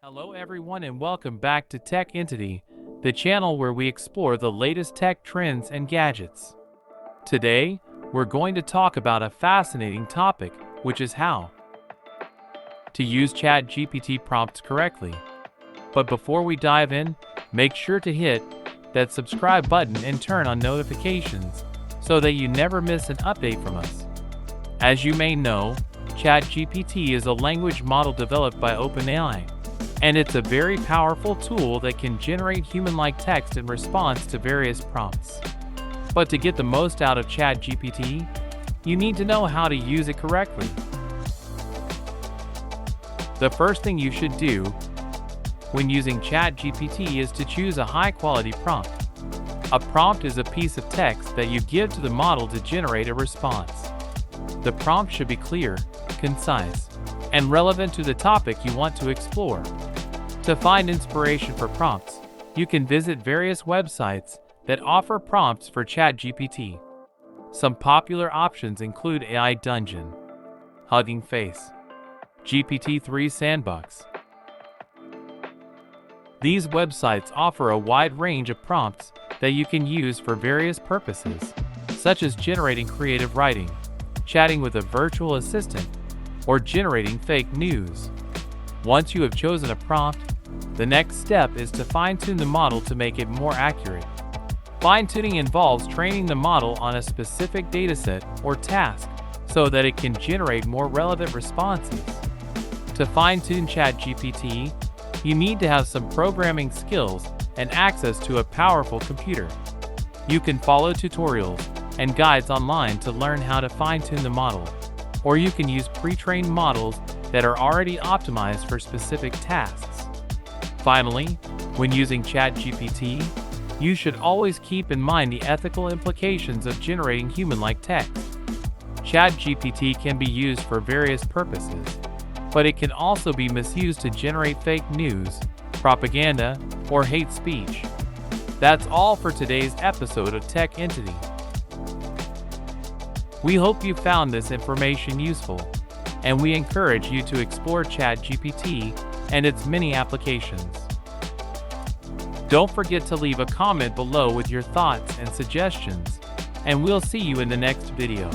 Hello everyone and welcome back to Tech Entity, the channel where we explore the latest tech trends and gadgets. Today, we're going to talk about a fascinating topic, which is how to use ChatGPT prompts correctly. But before we dive in, make sure to hit that subscribe button and turn on notifications so that you never miss an update from us. As you may know, ChatGPT is a language model developed by OpenAI, and it's a very powerful tool that can generate human-like text in response to various prompts. But to get the most out of ChatGPT, you need to know how to use it correctly. The first thing you should do when using ChatGPT is to choose a high-quality prompt. A prompt is a piece of text that you give to the model to generate a response. The prompt should be clear, concise, and relevant to the topic you want to explore. To find inspiration for prompts, you can visit various websites that offer prompts for ChatGPT. Some popular options include AI Dungeon, Hugging Face, GPT-3 Sandbox. These websites offer a wide range of prompts that you can use for various purposes, such as generating creative writing, chatting with a virtual assistant, or generating fake news. Once you have chosen a prompt, the next step is to fine-tune the model to make it more accurate. Fine-tuning involves training the model on a specific dataset or task so that it can generate more relevant responses. To fine-tune ChatGPT, you need to have some programming skills and access to a powerful computer. You can follow tutorials and guides online to learn how to fine-tune the model, or you can use pre-trained models that are already optimized for specific tasks. Finally, when using ChatGPT, you should always keep in mind the ethical implications of generating human-like text. ChatGPT can be used for various purposes, but it can also be misused to generate fake news, propaganda, or hate speech. That's all for today's episode of Tech Entity. We hope you found this information useful, and we encourage you to explore ChatGPT and its many applications. Don't forget to leave a comment below with your thoughts and suggestions, and we'll see you in the next video.